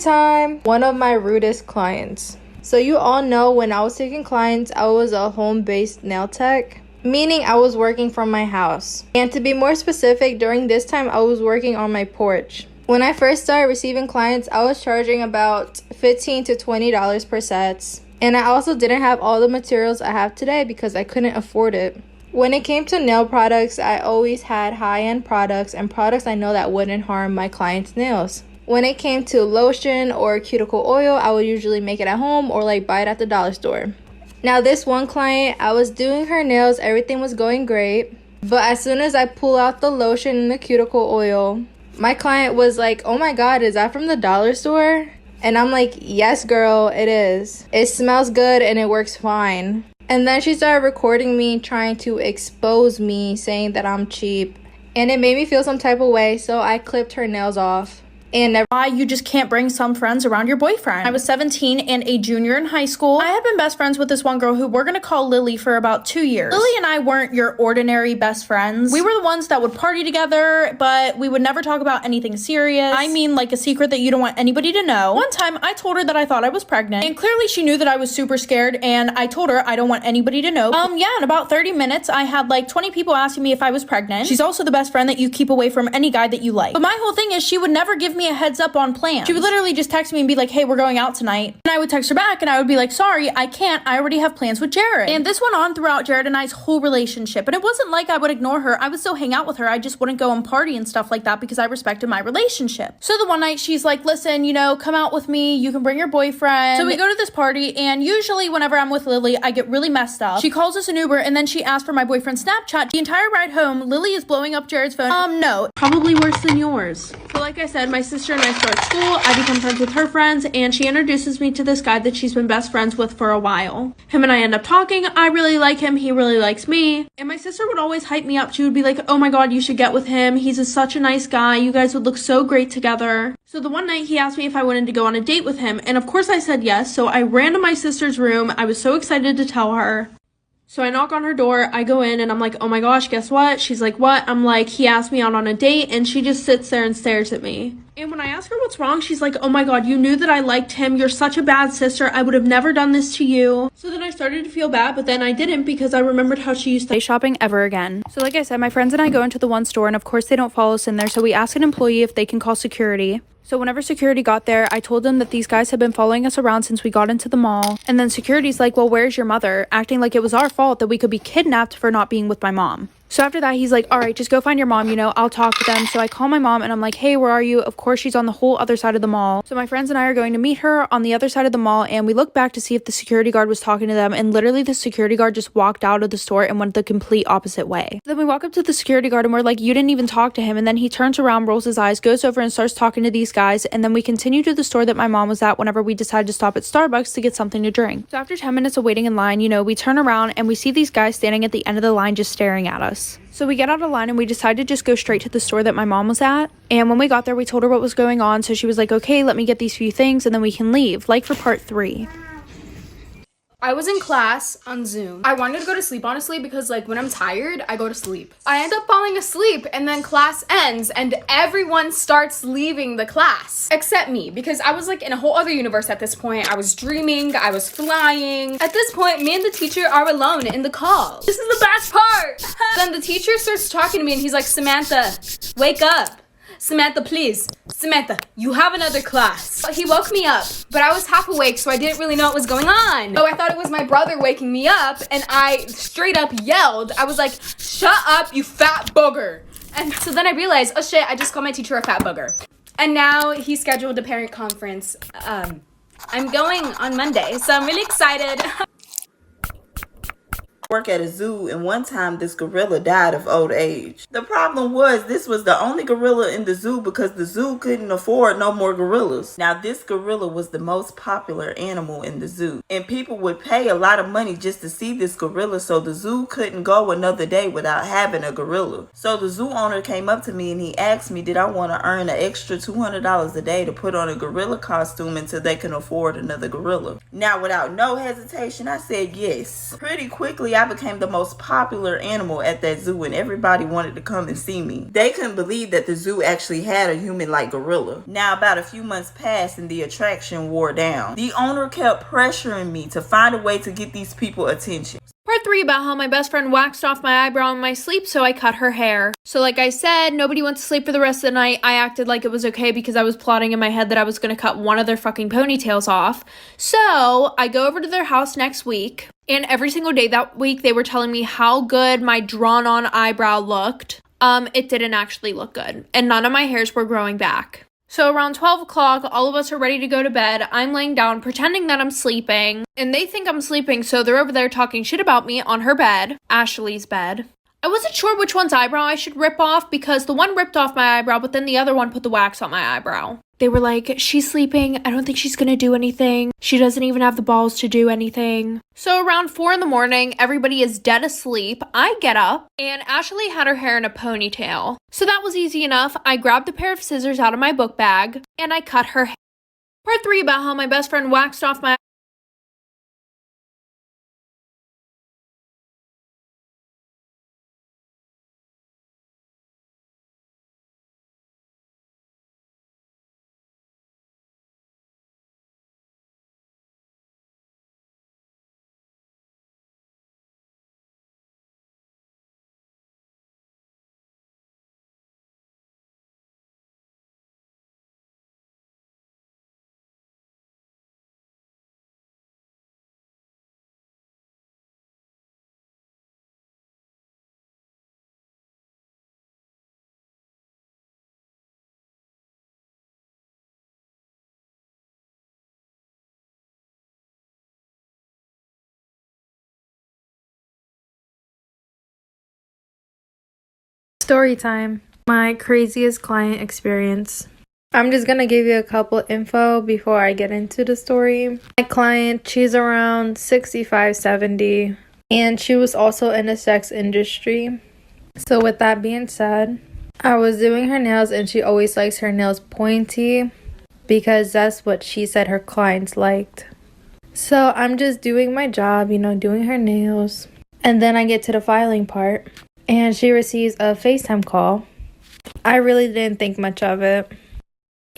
Story time. One of my rudest clients. So you all know when I was taking clients, I was a home-based nail tech, meaning I was working from my house. And to be more specific, during this time, I was working on my porch. When I first started receiving clients, I was charging about $15 to $20 per sets. And I also didn't have all the materials I have today because I couldn't afford it. When it came to nail products, I always had high-end products and products I know that wouldn't harm my clients' nails. When it came to lotion or cuticle oil, I would usually make it at home or like buy it at the dollar store. Now this one client, I was doing her nails, everything was going great. But as soon as I pull out the lotion and the cuticle oil, my client was like, "Oh my god, is that from the dollar store?" And I'm like, "Yes girl, it is. It smells good and it works fine." And then she started recording me trying to expose me, saying that I'm cheap. And it made me feel some type of way, so I clipped her nails off. And why you just can't bring some friends around your boyfriend. I was 17 and a junior in high school. I had been best friends with this one girl who we're gonna call Lily for about 2 years. Lily and I weren't your ordinary best friends. We were the ones that would party together, but we would never talk about anything serious. I mean, like a secret that you don't want anybody to know. One time I told her that I thought I was pregnant, and clearly she knew that I was super scared, and I told her I don't want anybody to know. Yeah, in about 30 minutes, I had like 20 people asking me if I was pregnant. She's also the best friend that you keep away from any guy that you like. But my whole thing is she would never give me a heads up on plans. She would literally just text me and be like, "Hey, we're going out tonight." And I would text her back and I would be like, "Sorry, I can't. I already have plans with Jared." And this went on throughout Jared and I's whole relationship. And it wasn't like I would ignore her. I would still hang out with her. I just wouldn't go and party and stuff like that because I respected my relationship. So the one night she's like, "Listen, you know, come out with me. You can bring your boyfriend." So we go to this party, and usually whenever I'm with Lily, I get really messed up. She calls us an Uber and then she asks for my boyfriend's Snapchat. The entire ride home, Lily is blowing up Jared's phone. No. Probably worse than yours. So like I said, my sister and I start school. I become friends with her friends, and she introduces me to this guy that she's been best friends with for a while. Him and I end up talking. I really like him. He really likes me. And my sister would always hype me up. She would be like, "Oh my god, you should get with him. He's such a nice guy. You guys would look so great together." So the one night he asked me if I wanted to go on a date with him, and of course I said yes. So I ran to my sister's room. I was so excited to tell her. So I knock on her door, I go in, and I'm like, "Oh my gosh, guess what?" She's like, "What?" I'm like, "He asked me out on a date," and she just sits there and stares at me. And when I ask her what's wrong, she's like, "Oh my god, you knew that I liked him. You're such a bad sister. I would have never done this to you." So then I started to feel bad, but then I didn't because I remembered how she used to shopping ever again. So like I said, my friends and I go into the one store, and of course they don't follow us in there, so we ask an employee if they can call security. So whenever security got there, I told them that these guys had been following us around since we got into the mall. And then security's like, "Well, where's your mother?" Acting like it was our fault that we could be kidnapped for not being with my mom. So after that, he's like, "All right, just go find your mom, you know, I'll talk to them." So I call my mom and I'm like, "Hey, where are you?" Of course, she's on the whole other side of the mall. So my friends and I are going to meet her on the other side of the mall, and we look back to see if the security guard was talking to them, and literally the security guard just walked out of the store and went the complete opposite way. Then we walk up to the security guard and we're like, "You didn't even talk to him." And then he turns around, rolls his eyes, goes over and starts talking to these guys, and then we continue to the store that my mom was at whenever we decided to stop at Starbucks to get something to drink. So after 10 minutes of waiting in line, you know, we turn around and we see these guys standing at the end of the line just staring at us. So we get out of line and we decided to just go straight to the store that my mom was at. And when we got there, we told her what was going on. So she was like, "Okay, let me get these few things and then we can leave," like for part 3. I was in class on Zoom. I wanted to go to sleep, honestly, because like when I'm tired, I go to sleep. I end up falling asleep and then class ends and everyone starts leaving the class except me, because I was like in a whole other universe at this point. I was dreaming, I was flying. At this point, me and the teacher are alone in the call. This is the best part. Then the teacher starts talking to me and he's like, "Samantha, wake up. Samantha, please. Samantha, you have another class." He woke me up, but I was half awake, so I didn't really know what was going on. So I thought it was my brother waking me up, and I straight up yelled. I was like, "Shut up, you fat booger." And so then I realized, oh shit, I just called my teacher a fat booger. And now he scheduled a parent conference. I'm going on Monday, so I'm really excited. Work at a zoo, and one time this gorilla died of old age. The problem was this was the only gorilla in the zoo because the zoo couldn't afford no more gorillas. Now this gorilla was the most popular animal in the zoo, and people would pay a lot of money just to see this gorilla, so the zoo couldn't go another day without having a gorilla. So the zoo owner came up to me and he asked me did I want to earn an extra $200 a day to put on a gorilla costume until they can afford another gorilla. Now without no hesitation I said yes. Pretty quickly I I became the most popular animal at that zoo and everybody wanted to come and see me. They couldn't believe that the zoo actually had a human-like gorilla. Now about a few months passed and the attraction wore down. The owner kept pressuring me to find a way to get these people attention. Part 3 about how my best friend waxed off my eyebrow in my sleep, so I cut her hair. So like I said, nobody went to sleep for the rest of the night. I acted like it was okay because I was plotting in my head that I was going to cut one of their fucking ponytails off. So I go over to their house next week, and every single day that week they were telling me how good my drawn-on eyebrow looked. It didn't actually look good, and none of my hairs were growing back. So around 12 o'clock, all of us are ready to go to bed. I'm laying down, pretending that I'm sleeping. And they think I'm sleeping, so they're over there talking shit about me on her bed, Ashley's bed. I wasn't sure which one's eyebrow I should rip off because the one ripped off my eyebrow, but then the other one put the wax on my eyebrow. They were like, she's sleeping. I don't think she's gonna do anything. She doesn't even have the balls to do anything. So around 4 in the morning, everybody is dead asleep. I get up, and Ashley had her hair in a ponytail. So that was easy enough. I grabbed a pair of scissors out of my book bag, and I cut her hair. Part 3 about how my best friend waxed off my Story time. My craziest client experience. I'm just gonna give you a couple info before I get into the story. My client, she's around 65, 70, and she was also in the sex industry. So with that being said, I was doing her nails and she always likes her nails pointy because that's what she said her clients liked. So I'm just doing my job, doing her nails. And then I get to the filing part and she receives a FaceTime call. I really didn't think much of it.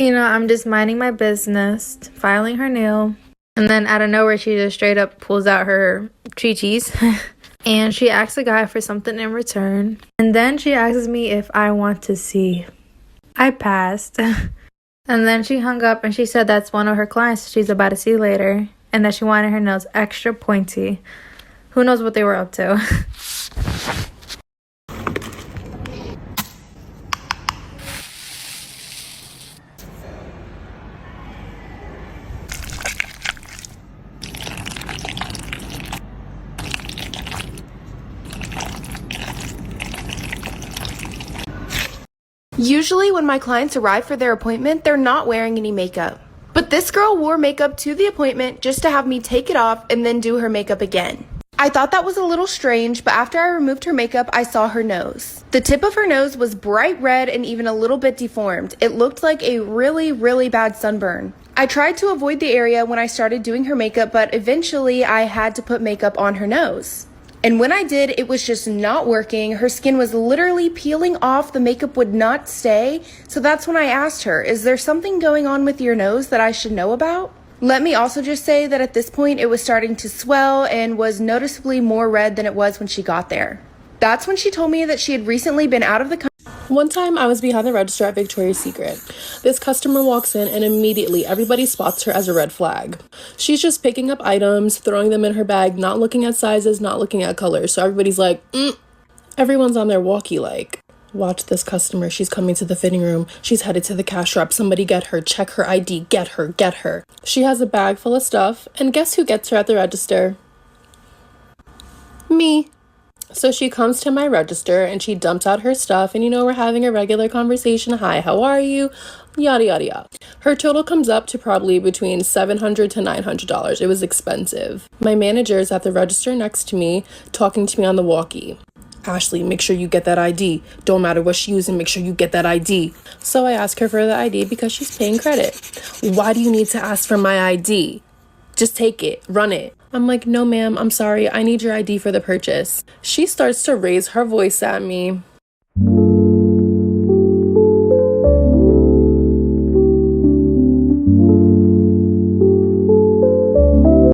I'm just minding my business, filing her nail. And then out of nowhere, she just straight up pulls out her chi-chis. And she asks the guy for something in return. And then she asks me if I want to see. I passed. And then she hung up and she said that's one of her clients she's about to see later. And that she wanted her nails extra pointy. Who knows what they were up to. Usually when my clients arrive for their appointment, they're not wearing any makeup. But this girl wore makeup to the appointment just to have me take it off and then do her makeup again. I thought that was a little strange, but after I removed her makeup, I saw her nose. The tip of her nose was bright red and even a little bit deformed. It looked like a really, really bad sunburn. I tried to avoid the area when I started doing her makeup, but eventually I had to put makeup on her nose. And when I did, it was just not working. Her skin was literally peeling off. The makeup would not stay. So that's when I asked her, is there something going on with your nose that I should know about? Let me also just say that at this point, it was starting to swell and was noticeably more red than it was when she got there. That's when she told me that she had recently been out of the country. One time I was behind the register at Victoria's Secret. This customer walks in and immediately everybody spots her as a red flag. She's just picking up items, throwing them in her bag, not looking at sizes, not looking at colors. So everybody's like, Everyone's on their walkie like, watch this customer. She's coming to the fitting room. She's headed to the cash wrap. Somebody get her. Check her ID. Get her. Get her. She has a bag full of stuff. And guess who gets her at the register? Me. So she comes to my register and she dumps out her stuff and we're having a regular conversation. Hi, how are you? Yada, yada, yada. Her total comes up to probably between $700 to $900. It was expensive. My manager is at the register next to me talking to me on the walkie. Ashley, make sure you get that ID. Don't matter what she's using, make sure you get that ID. So I ask her for the ID because she's paying credit. Why do you need to ask for my ID? Just take it, run it. I'm like, no ma'am, I'm sorry, I need your ID for the purchase. She starts to raise her voice at me.